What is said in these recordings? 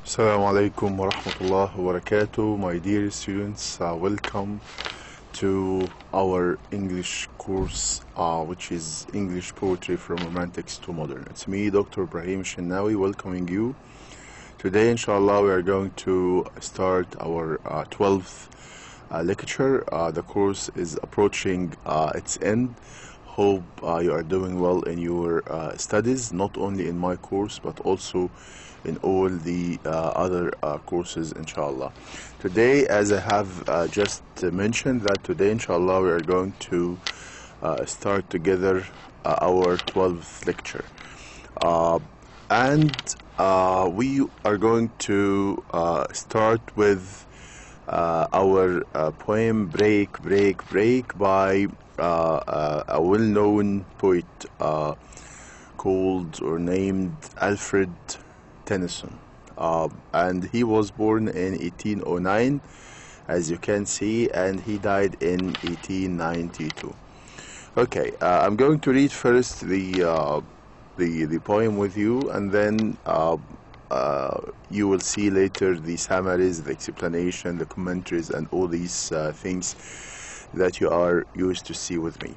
Assalamu alaikum wa rahmatullahi wa barakatuh. My dear students, welcome to our English course, which is English Poetry from Romantics to Modern. It's me, Dr. Ibrahim Elshinnawy, welcoming you. Today, inshallah, we are going to start our 12th lecture. The course is approaching its end. Hope you are doing well in your studies, not only in my course, but also in all the other courses, inshallah. Today, as I have just mentioned, that today, inshallah, we are going to start together our 12th lecture. And we are going to start with our poem Break, Break, Break by a well-known poet called or named Alfred Tennyson, and he was born in 1809, as you can see, and he died in 1892. Okay, I'm going to read first the poem with you, and then you will see later the summaries, the explanation, the commentaries, and all these things that you are used to see with me.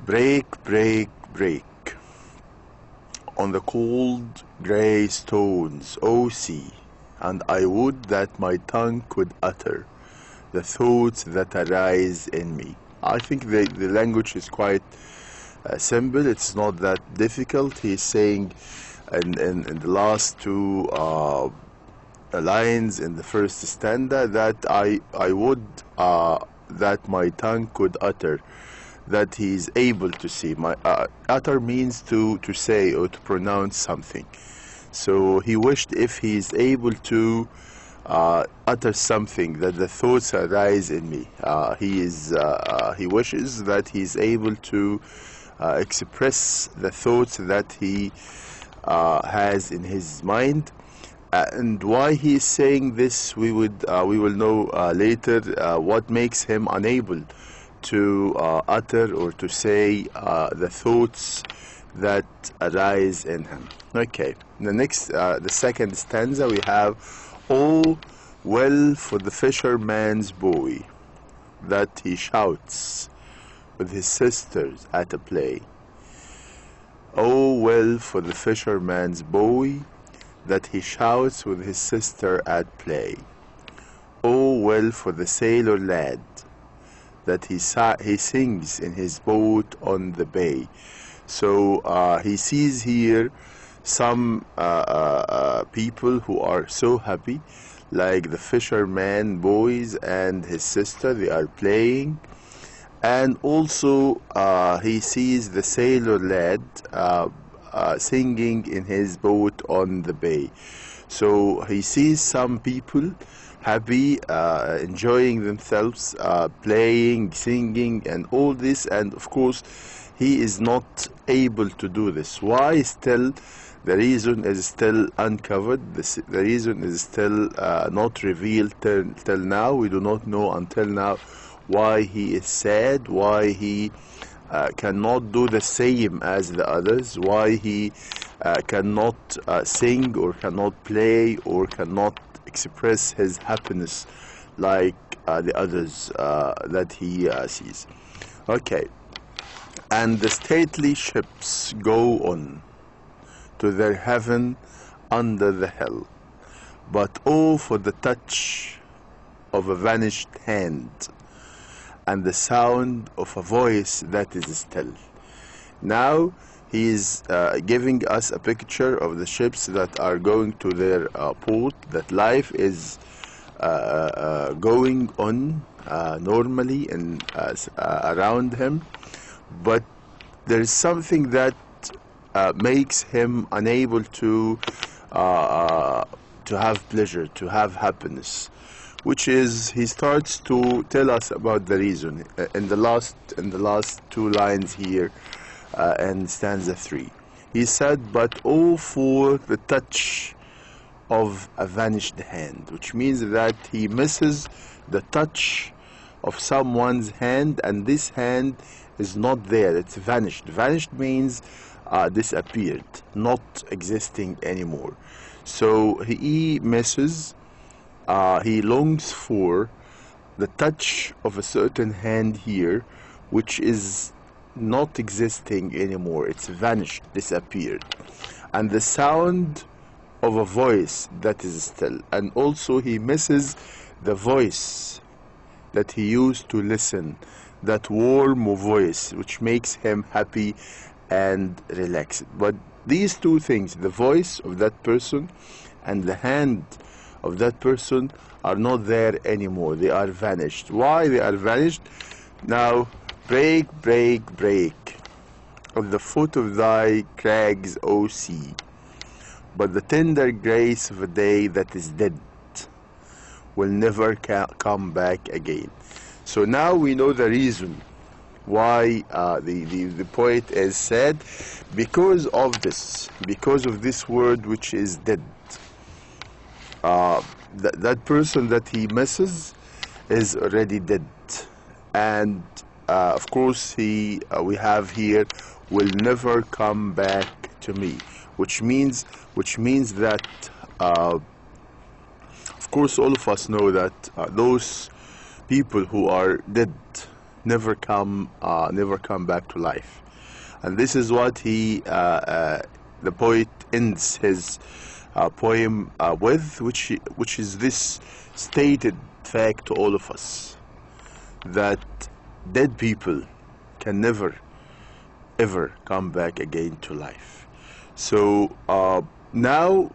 Break, break, break on the cold grey stones, O sea, and I would that my tongue could utter the thoughts that arise in me. I think the language is quite simple. It's not that difficult. He's saying in the last two lines in the first stanza that I would that my tongue could utter, that he is able to see. My utter means to say or to pronounce something. So he wished if he is able to utter something, that the thoughts arise in me. He wishes that he is able to express the thoughts that he has in his mind. And why he is saying this, we will know later. What makes him unable to utter or to say the thoughts that arise in him. Okay, the second stanza we have, "Oh, well for the fisherman's boy, that he shouts with his sisters at a play. Oh, well for the fisherman's boy, that he shouts with his sister at play. Oh, well for the sailor lad, that he sings in his boat on the bay." So he sees here some people who are so happy, like the fisherman boys and his sister, they are playing. And also he sees the sailor lad singing in his boat on the bay. So he sees some people happy, enjoying themselves, playing, singing, and all this, and of course he is not able to do this. Why? Still, the reason is still uncovered. The reason is still not revealed till now. We do not know until now why he is sad, why he cannot do the same as the others, why he cannot sing or cannot play or cannot express his happiness like the others that he sees. Okay, and the stately ships go on to their heaven under the hill, but oh for the touch of a vanished hand and the sound of a voice that is still. Now he is giving us a picture of the ships that are going to their port, that life is going on normally and around him, but there is something that makes him unable to have pleasure, to have happiness, which is, he starts to tell us about the reason in the last two lines here in stanza 3. He said, "But oh for the touch of a vanished hand," which means that he misses the touch of someone's hand, and this hand is not there, it's vanished. Vanished means disappeared, not existing anymore. So he misses, he longs for the touch of a certain hand here, which is not existing anymore. It's vanished, disappeared. And the sound of a voice that is still. And also he misses the voice that he used to listen, that warm voice which makes him happy and relaxed. But these two things, the voice of that person and the hand of that person, are not there anymore. They are vanished. Why they are vanished? Now, break, break, break at the foot of thy crags, O sea, but the tender grace of a day that is dead will never come back again. So now we know the reason why the poet is sad, because of this word which is dead. That person that he misses is already dead, and of course we have here, will never come back to me, which means that of course all of us know that those people who are dead never come back to life. And this is what the poet ends his poem with, which is this stated fact to all of us, that dead people can never ever come back again to life. So now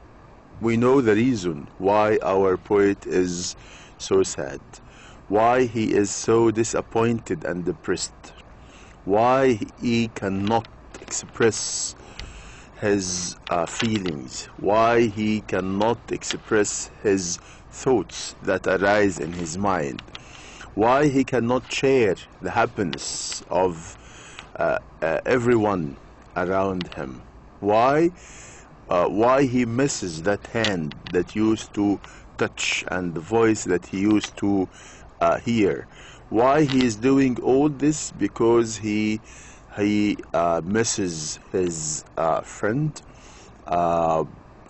we know the reason why our poet is so sad, why he is so disappointed and depressed, why he cannot express his feelings, why he cannot express his thoughts that arise in his mind, why he cannot share the happiness of everyone around him, why he misses that hand that used to touch and the voice that he used to hear. Why he is doing all this? Because he misses his friend,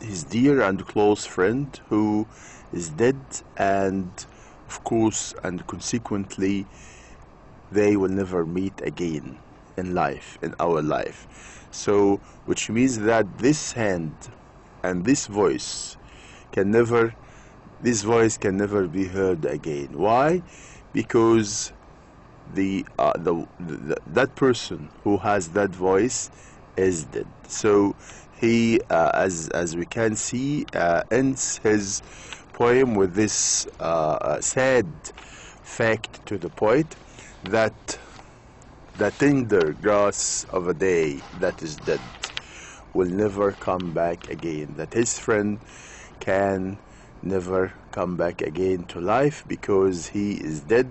his dear and close friend, who is dead, and of course and consequently they will never meet again in life, in our life. So which means that this hand and this voice can never be heard again. Why? Because that person who has that voice is dead. So he, as we can see, ends his poem with this sad fact to the poet, that the tender grass of a day that is dead will never come back again, that his friend can never come back again to life because he is dead,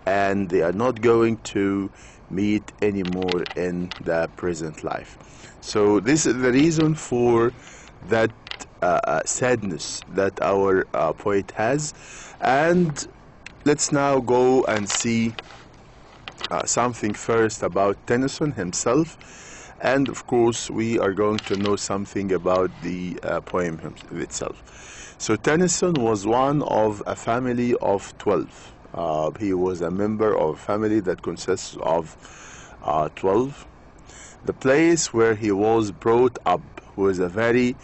and they are not going to meet anymore in the present life. So this is the reason for that sadness that our poet has. And let's now go and see something first about Tennyson himself, and of course we are going to know something about the poem itself. So Tennyson was one of a family of 12. He was a member of a family that consists of 12. The place where he was brought up was a very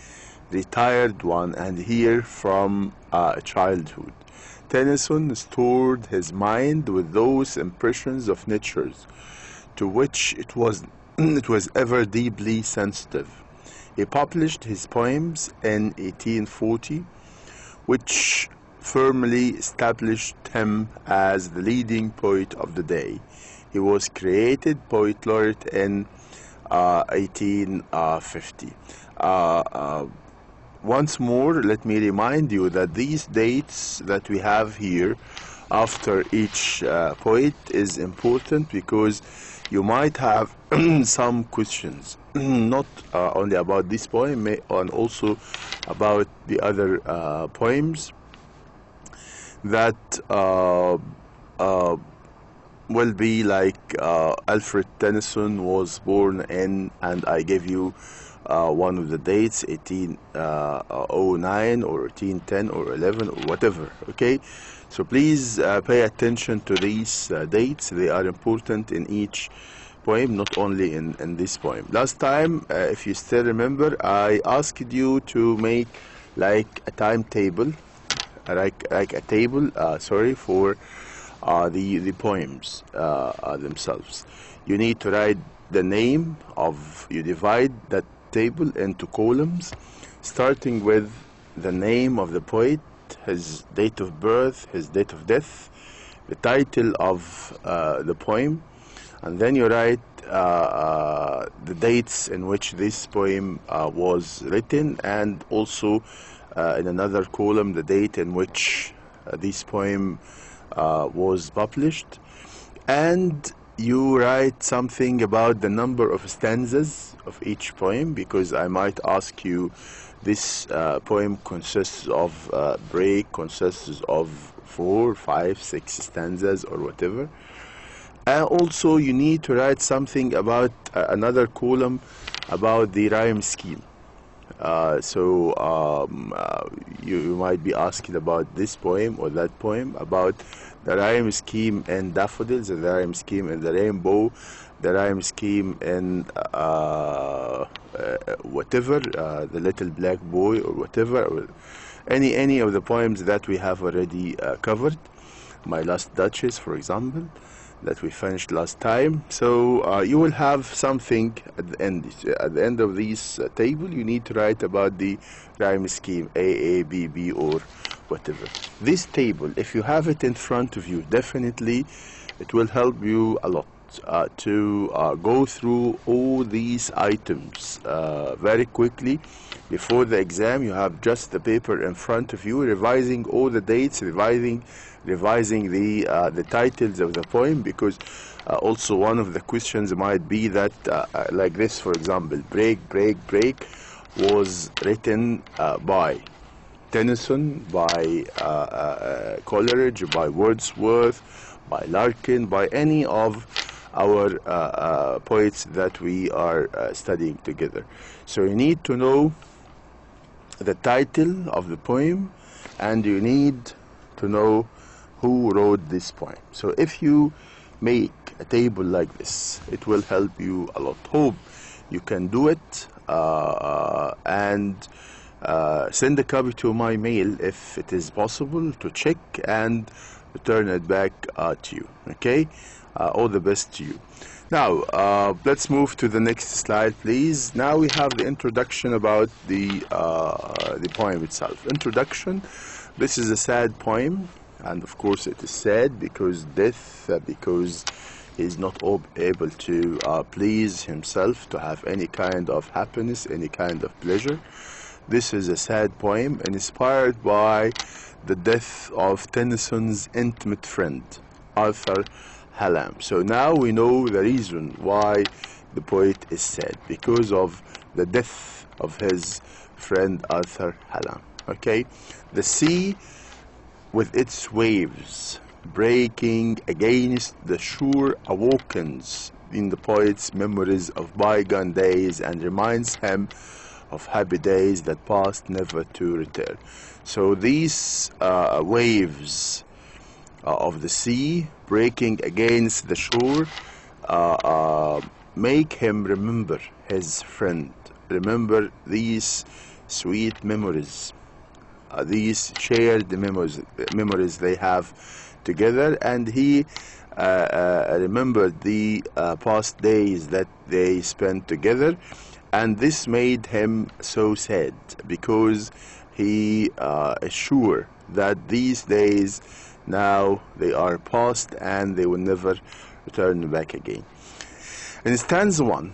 retired one, and here from childhood. Tennyson stored his mind with those impressions of nature to which it was ever deeply sensitive. He published his poems in 1840, which firmly established him as the leading poet of the day. He was created poet laureate in 1850. Once more, let me remind you that these dates that we have here after each poet is important, because you might have some questions, not only about this poem, and also about the other poems that will be like Alfred Tennyson was born in, and I gave you one of the dates, 1809 or 1810 or 11 or whatever. Okay, so please pay attention to these dates. They are important in each poem, not only in this poem. Last time, if you still remember, I asked you to make like a timetable, like a table, sorry, for the poems themselves. You need to write the name of, you divide that table into columns, starting with the name of the poet, his date of birth, his date of death, the title of the poem, and then you write the dates in which this poem was written, and also in another column the date in which this poem was published. And you write something about the number of stanzas of each poem, because I might ask you, this poem consists of break, consists of 4, 5, 6 stanzas or whatever. Also, you need to write something about another column about the rhyme scheme. You might be asking about this poem or that poem, about the rhyme scheme in Daffodils, the rhyme scheme in the Rainbow, the rhyme scheme in whatever, the Little Black Boy or whatever, or any of the poems that we have already covered. My Last Duchess, for example, that we finished last time. So you will have something at the end. At the end of this table, you need to write about the rhyme scheme, A, B, B, or whatever. This table, if you have it in front of you, definitely it will help you a lot to go through all these items very quickly. Before the exam, you have just the paper in front of you, revising all the dates, revising the titles of the poem, because also one of the questions might be that like this, for example, break, break, break was written by Tennyson, by Coleridge, by Wordsworth, by Larkin, by any of our poets that we are studying together. So you need to know the title of the poem, and you need to know who wrote this poem. So if you make a table like this, it will help you a lot. Hope you can do it, and send a copy to my mail if it is possible, to check and return it back to you. Okay, all the best to you. Now let's move to the next slide, please. Now we have the introduction about the poem itself. Introduction. This is a sad poem, and of course it is sad because death, because he is not able to please himself, to have any kind of happiness, any kind of pleasure. This is a sad poem inspired by the death of Tennyson's intimate friend, Arthur Hallam. So now we know the reason why the poet is sad, because of the death of his friend Arthur Hallam. Okay, the sea with its waves breaking against the shore awakens in the poet's memories of bygone days and reminds him of happy days that passed never to return. So these waves of the sea breaking against the shore make him remember his friend, remember these sweet memories, these shared memories they have together, and he remembered the past days that they spent together. And this made him so sad, because he is sure that these days now they are past and they will never return back again. In stanza 1,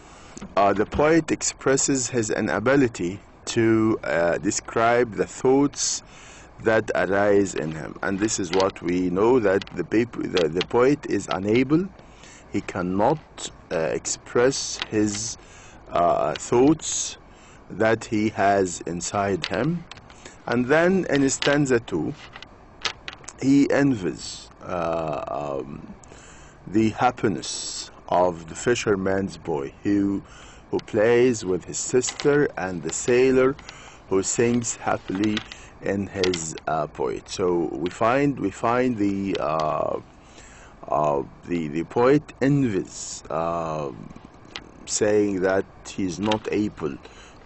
the poet expresses his inability to describe the thoughts that arise in him. And this is what we know, that the poet is unable, he cannot express his thoughts that he has inside him. And then in stanza 2, he envies the happiness of the fisherman's boy who who plays with his sister, and the sailor who sings happily in his poet. So we find the poet envies, saying that he's not able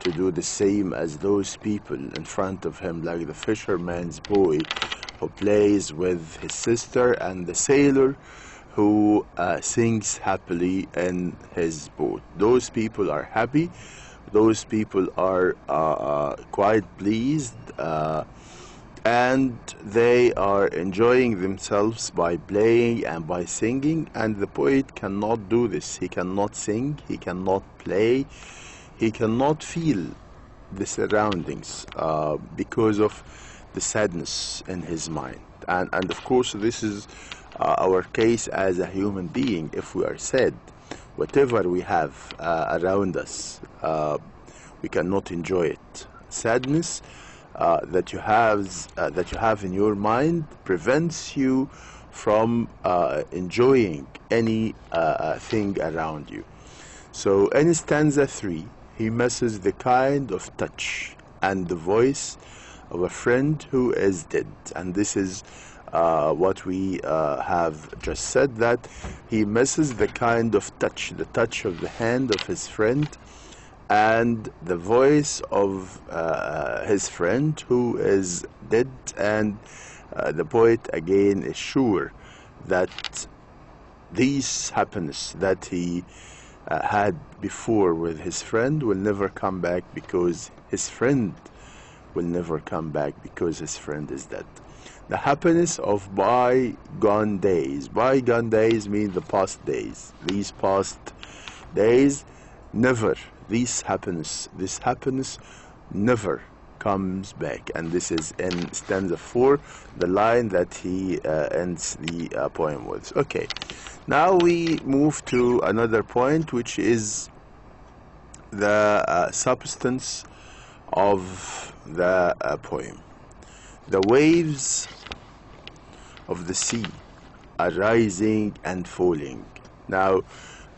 to do the same as those people in front of him, like the fisherman's boy who plays with his sister, and the sailor who sings happily in his boat. Those people are happy. Those people are quite pleased, and they are enjoying themselves by playing and by singing. And the poet cannot do this. He cannot sing, he cannot play, he cannot feel the surroundings because of the sadness in his mind. And of course, this is our case as a human being. If we are sad, whatever we have around us, we cannot enjoy it. Sadness that you have in your mind prevents you from enjoying any thing around you. So in stanza 3, he misses the kind of touch and the voice of a friend who is dead. And this is what we have just said, that he misses the kind of touch, the touch of the hand of his friend, and the voice of his friend who is dead. And the poet again is sure that this happiness that he had before with his friend will never come back, because his friend will never come back, because his friend is dead. The happiness of bygone days. Bygone days mean the past days. These past days, never. This happiness never comes back. And this is in stanza 4, the line that he ends the poem with. Okay, now we move to another point, which is the substance of the poem. The waves of the sea are rising and falling. Now,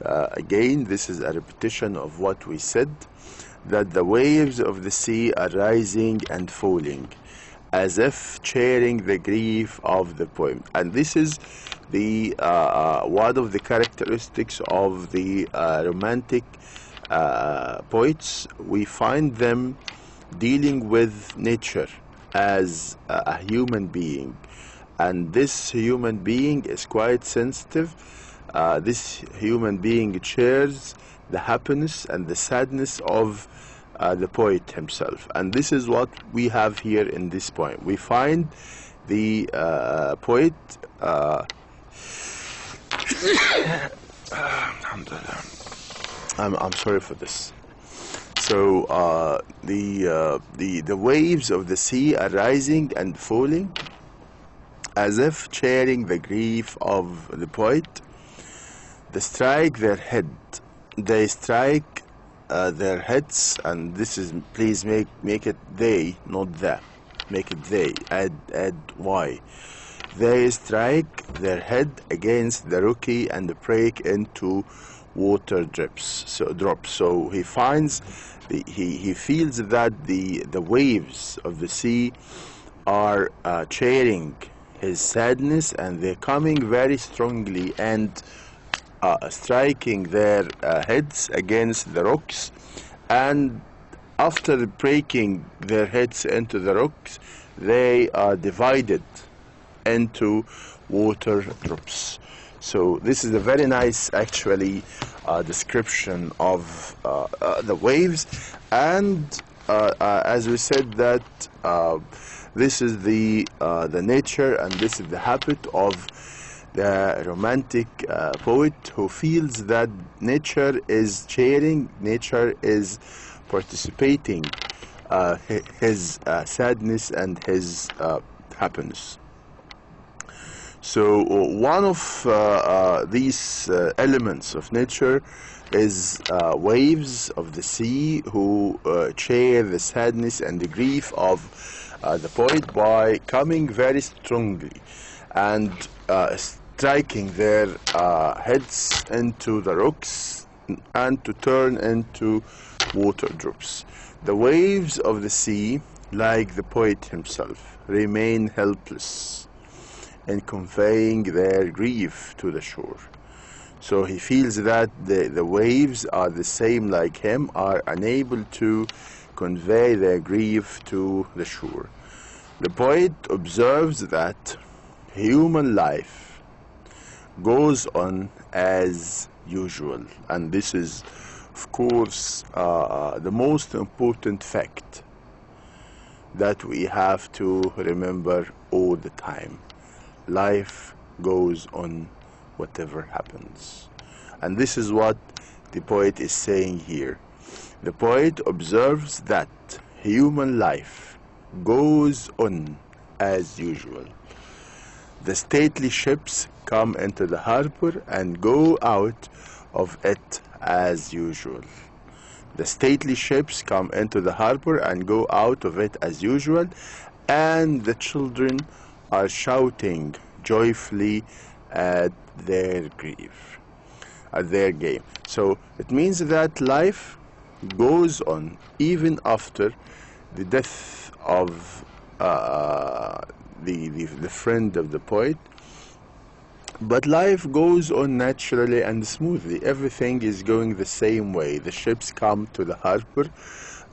again, this is a repetition of what we said, that the waves of the sea are rising and falling, as if sharing the grief of the poem. And this is the one of the characteristics of the romantic poets. We find them dealing with nature as a human being, and this human being is quite sensitive. This human being shares the happiness and the sadness of the poet himself, and this is what we have here in this poem. We find the poet I'm sorry for this. So the waves of the sea are rising and falling, as if sharing the grief of the poet. They strike their head. They strike their heads, and this is, please make it they, not the. Make it they. Add y. They strike their head against the rocky and break into water drops. So he finds, he feels that the waves of the sea are sharing his sadness, and they're coming very strongly and striking their heads against the rocks, and after breaking their heads into the rocks, they are divided into water drops. So this is a very nice, actually, description of the waves, and as we said, that this is the nature, and this is the habit of the romantic poet, who feels that nature is sharing, nature is participating his sadness and his happiness. So one of these elements of nature is waves of the sea, who share the sadness and the grief of the poet by coming very strongly and striking their heads into the rocks, and to turn into water drops. The waves of the sea, like the poet himself, remain helpless in conveying their grief to the shore. So he feels that the waves are the same like him, are unable to convey their grief to the shore. The poet observes that human life goes on as usual, and this is, of course, the most important fact that we have to remember all the time. Life goes on whatever happens. And this is what the poet is saying here. The poet observes that human life goes on as usual. The stately ships come into the harbor and go out of it as usual. The stately ships come into the harbor and go out of it as usual, and the children are shouting joyfully at their grief, at their game. So it means that life goes on even after the death of the friend of the poet. But life goes on naturally and smoothly. Everything is going the same way. The ships come to the harbor,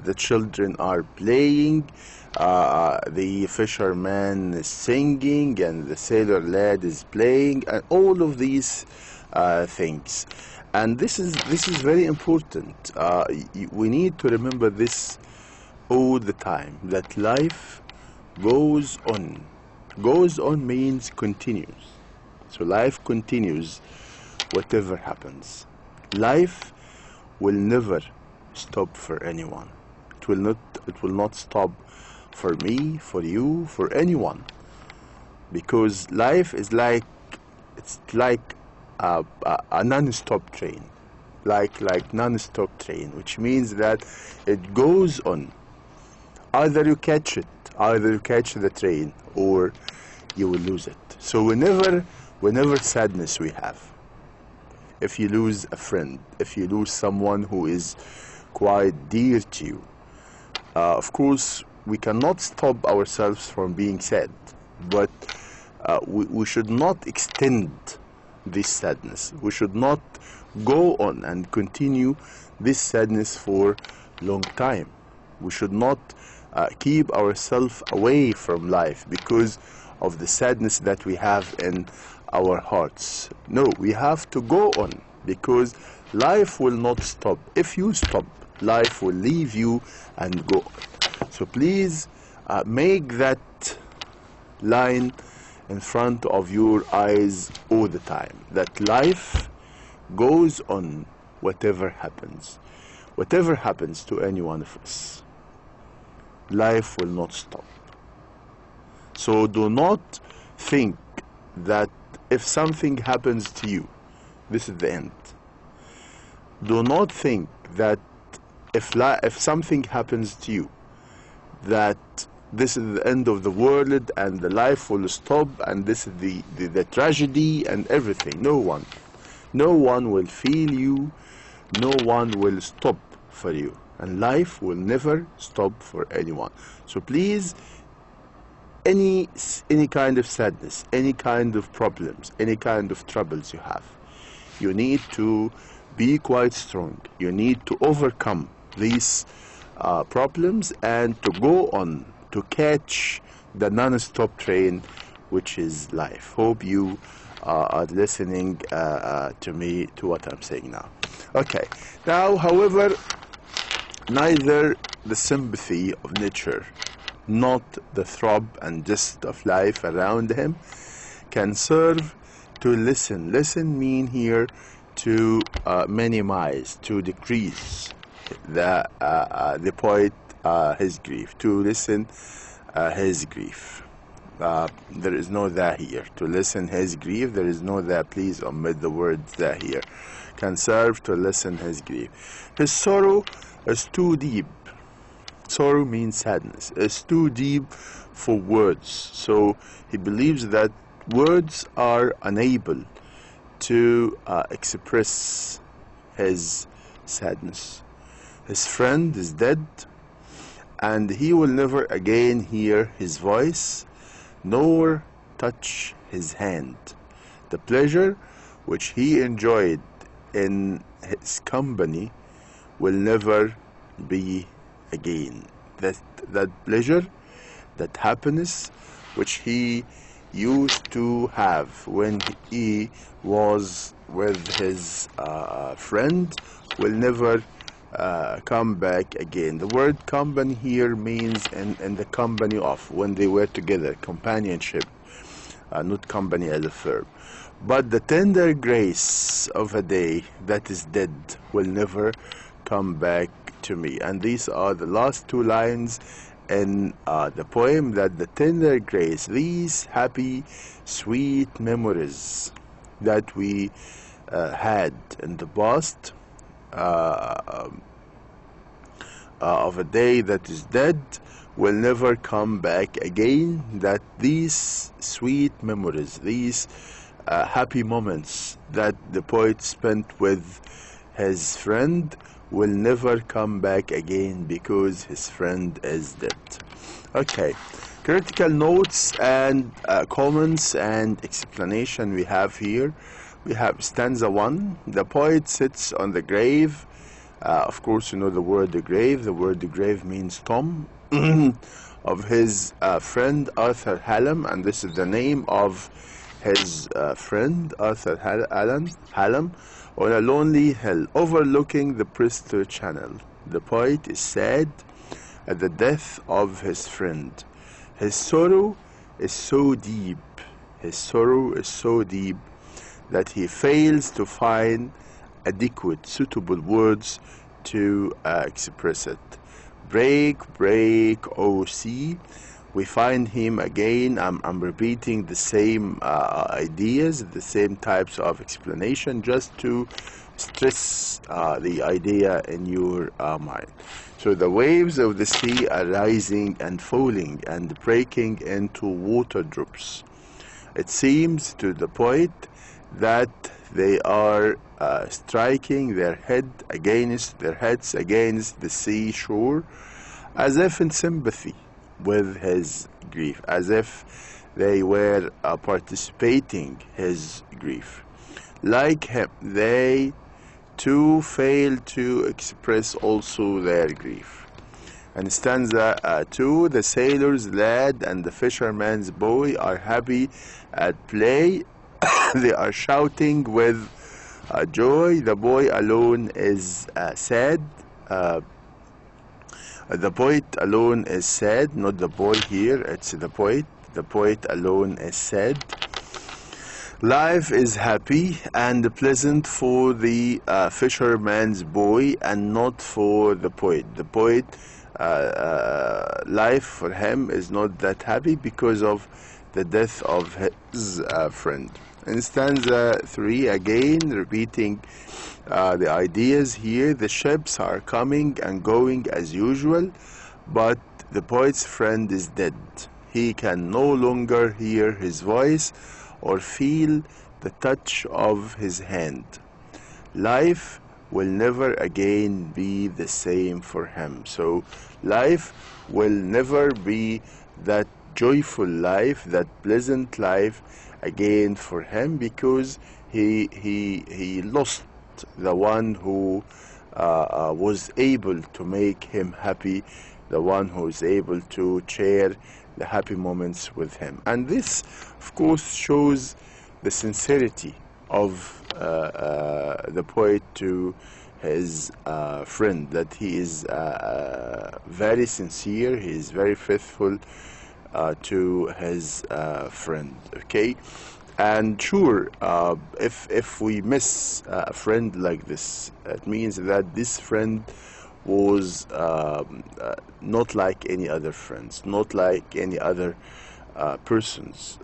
the children are playing, the fisherman is singing, and the sailor lad is playing, and all of these things. And this is very important. We need to remember this all the time, that life goes on. Goes on means continues. So life continues whatever happens. Life will never stop for anyone. It will not stop for me, for you, for anyone. Because life is like, it's like a non-stop train. Like non-stop train, which means that it goes on. Either you catch it, either you catch the train, or you will lose it. So whenever sadness we have, if you lose a friend, if you lose someone who is quite dear to you, of course we cannot stop ourselves from being sad, but we should not extend this sadness. We should not go on and continue this sadness for a long time. We should not keep ourselves away from life because of the sadness that we have in our hearts. No, we have to go on, because life will not stop. If you stop, life will leave you and go on. So please make that line in front of your eyes all the time, that life goes on whatever happens. Whatever happens to any one of us, life will not stop. So do not think that if something happens to you, this is the end. Do not think that if something happens to you, that this is the end of the world and the life will stop and this is the tragedy and everything. No one will feel you, no one will stop for you, and life will never stop for anyone. So please, any kind of sadness, any kind of problems, any kind of troubles you have, you need to be quite strong. You need to overcome these problems and to go on to catch the non-stop train, which is life. Hope you are listening to me, to what I'm saying now. Okay, now, however, neither the sympathy of nature, not the throb and gist of life around him, can serve to listen. Listen mean here to minimize, to decrease the poet his grief, to listen his grief. There is no that here. To listen his grief, there is no that. Please omit the word that here. Can serve to listen his grief. His sorrow is too deep. Sorrow means sadness. It's too deep for words. So he believes that words are unable to express his sadness. His friend is dead, and he will never again hear his voice, nor touch his hand. The pleasure which he enjoyed in his company will never be again. That pleasure, that happiness which he used to have when he was with his friend will never come back again. The word company here means in the company of, when they were together, companionship, not company as a verb. But the tender grace of a day that is dead will never come back to me. And these are the last two lines in the poem, that the tender grace, these happy, sweet memories that we had in the past of a day that is dead, will never come back again. That these sweet memories, these happy moments that the poet spent with his friend will never come back again because his friend is dead. Okay, critical notes and comments and explanation we have here. We have stanza 1. The poet sits on the grave. Of course, you know the word the grave. The word the grave means tomb of his friend Arthur Hallam, and this is the name of his friend Arthur Hallam, on a lonely hill overlooking the Bristol Channel. The poet is sad at the death of his friend. His sorrow is so deep, his sorrow is so deep that he fails to find adequate, suitable words to express it. Break, break, oh sea. We find him again. I'm repeating the same ideas, the same types of explanation, just to stress the idea in your mind. So the waves of the sea are rising and falling and breaking into water drops. It seems to the poet that they are striking their heads against the seashore, as if in sympathy with his grief, as if they were participating his grief. Like him, they too fail to express also their grief. And stanza 2, the sailor's lad and the fisherman's boy are happy at play. They are shouting with joy. The boy alone is sad. The poet alone is sad, not the boy here, it's the poet. The poet alone is sad. Life is happy and pleasant for the fisherman's boy and not for the poet. The poet, life for him is not that happy because of the death of his friend. In stanza 3, again repeating the ideas here, the ships are coming and going as usual, but the poet's friend is dead. He can no longer hear his voice or feel the touch of his hand. Life will never again be the same for him. So life will never be that joyful life, that pleasant life again for him, because he lost the one who was able to make him happy, the one who is able to share the happy moments with him. And this, of course, shows the sincerity of the poet to his friend, that he is very sincere, he is very faithful to his friend. Okay, and sure, if we miss a friend like this, it means that this friend was not like any other friends, not like any other persons.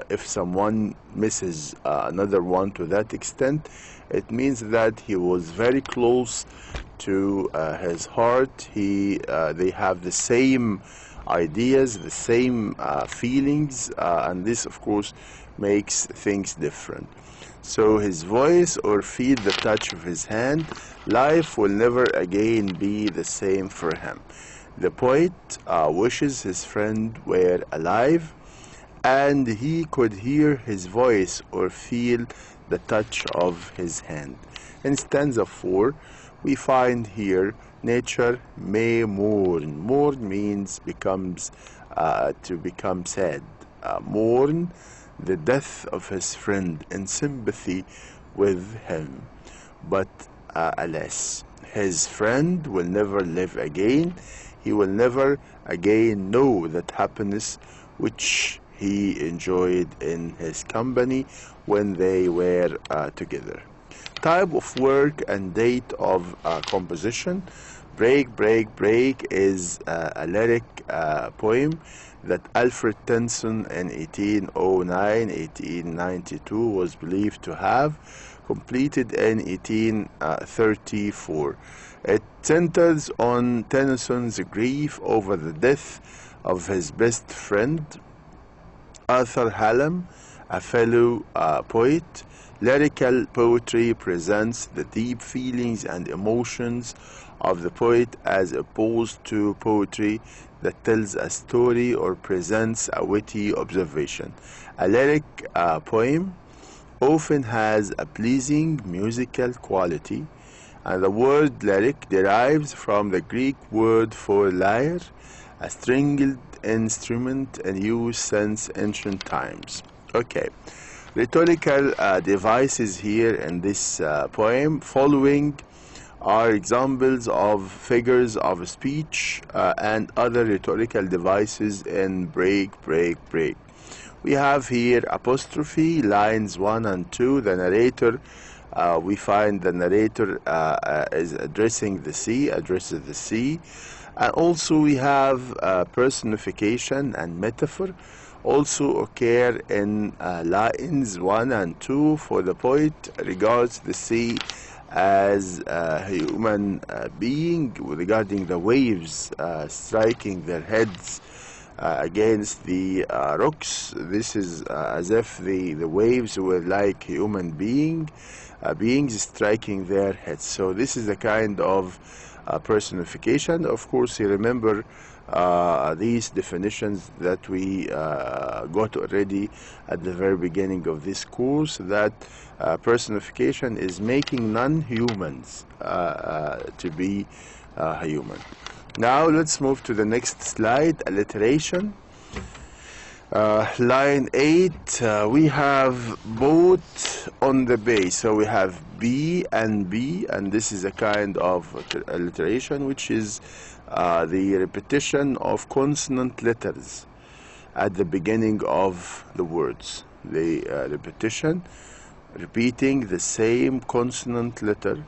If someone misses another one to that extent, it means that he was very close to his heart. They have the same ideas, the same feelings, and this of course makes things different. So his voice or feel the touch of his hand, life will never again be the same for him. The poet wishes his friend were alive and he could hear his voice or feel the touch of his hand. In stanza 4, we find here nature may mourn. Mourn means to become sad. Mourn the death of his friend in sympathy with him. But alas, his friend will never live again. He will never again know that happiness which he enjoyed in his company when they were together. Type of work and date of composition. Break, Break, Break is a lyric poem that Alfred Tennyson in 1809-1892 was believed to have completed in 1834. It centers on Tennyson's grief over the death of his best friend, Arthur Hallam, a fellow poet. Lyrical poetry presents the deep feelings and emotions of the poet as opposed to poetry that tells a story or presents a witty observation. A lyric poem often has a pleasing musical quality, and the word lyric derives from the Greek word for lyre, a stringed instrument in use since ancient times. Okay, rhetorical devices here in this poem. Following are examples of figures of speech and other rhetorical devices in Break, Break, Break. We have here apostrophe, lines 1 and 2. The narrator, we find the narrator is addresses the sea. And also we have personification and metaphor also occur in lines 1 and 2, for the poet regards the sea as a human being, regarding the waves striking their heads against the rocks. This is as if the waves were like human beings striking their heads. So this is a kind of personification. Of course, you remember these definitions that we got already at the very beginning of this course, that personification is making non-humans to be human. Now let's move to the next slide, alliteration. Line 8, we have boat on the bay. So we have B, and this is a kind of alliteration, which is the repetition of consonant letters at the beginning of the words. The repeating the same consonant letter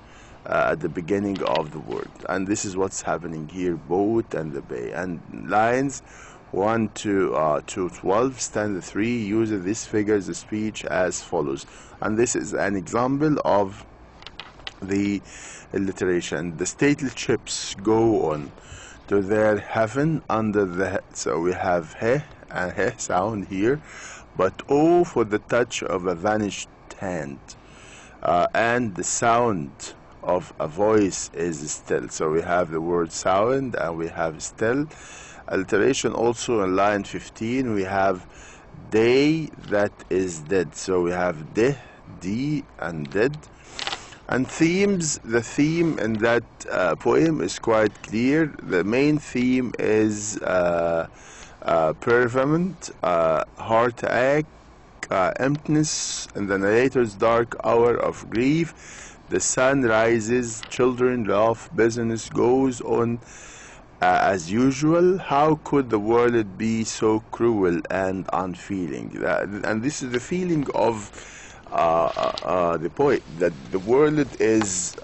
at the beginning of the word. And this is what's happening here, boat and the bay. And lines 1 to 12, stanza 3, uses these figures of speech as follows. And this is an example of the alliteration. The stately ships go on to their heaven under the... So we have he and he sound here, but O for the touch of a vanished hand. And the sound of a voice is still. So we have the word sound and we have still. Alliteration also in line 15, we have day that is dead. So we have de, d, and dead. And themes, the theme in that poem is quite clear. The main theme is bereavement, heartache, emptiness, in the narrator's dark hour of grief. The sun rises, children laugh, business goes on as usual. How could the world be so cruel and unfeeling? And this is the feeling of the poet, that the world is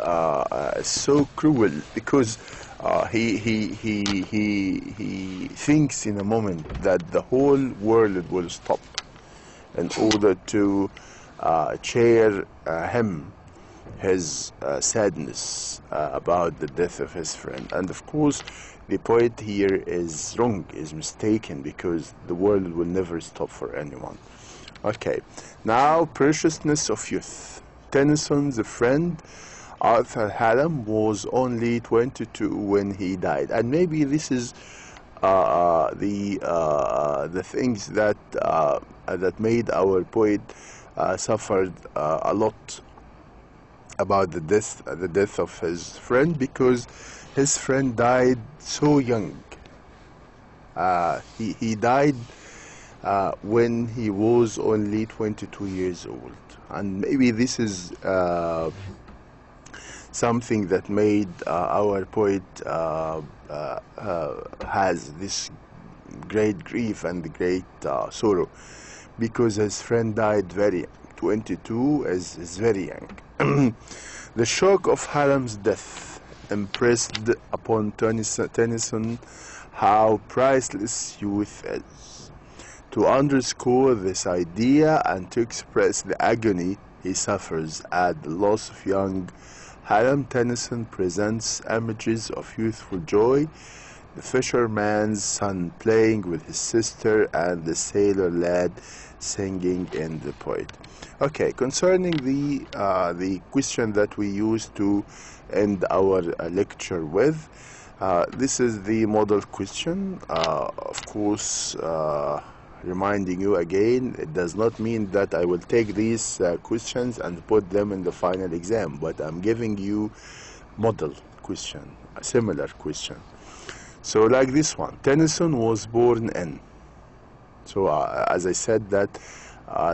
so cruel, because he thinks in a moment that the whole world will stop in order to cheer him his sadness about the death of his friend. And of course the poet here is wrong, is mistaken, because the world will never stop for anyone. Okay, now preciousness of youth. Tennyson's friend Arthur Hallam was only 22 when he died, and maybe this is the things that that made our poet suffered a lot about the death of his friend, because his friend died so young. He died when he was only 22 years old, and maybe this is something that made our poet has this great grief and great sorrow, because his friend died very young. 22 is very young. The shock of Hallam's death impressed upon Tennyson how priceless youth is. To underscore this idea and to express the agony he suffers at the loss of young Hallam, Tennyson presents images of youthful joy, the fisherman's son playing with his sister, and the sailor lad singing in the poet. Okay, concerning the question that we used to end our lecture with, this is the model question. Of course, reminding you again, it does not mean that I will take these questions and put them in the final exam, but I'm giving you model question, a similar question. So like this one, Tennyson was born in. So as I said, that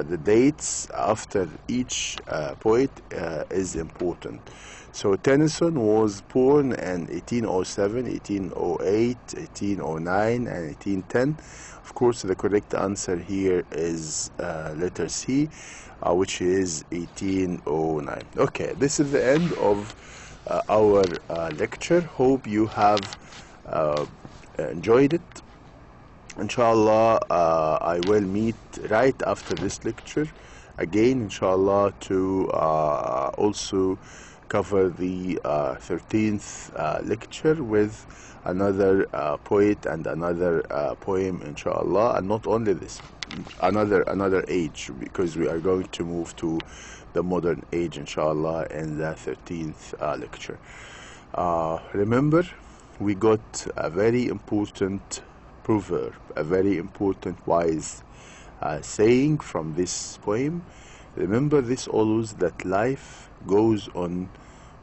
the dates after each poet is important. So Tennyson was born in 1807, 1808, 1809, and 1810. Of course, the correct answer here is letter C, which is 1809. Okay, this is the end of our lecture. Hope you have enjoyed it. Inshallah, I will meet right after this lecture again, inshallah, to also cover the 13th lecture with another poet and another poem, inshallah, and not only this, another age, because we are going to move to the modern age, inshallah, in the 13th lecture. Remember, we got a very important proverb, a very important wise saying from this poem. Remember this always, that life goes on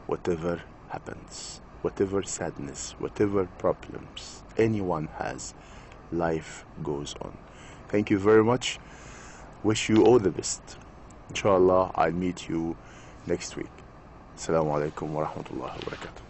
whatever happens, whatever sadness, whatever problems anyone has, life goes on. Thank you very much. Wish you all the best. Inshallah, I'll meet you next week. Assalamu alaikum wa rahmatullahi wa barakatuh.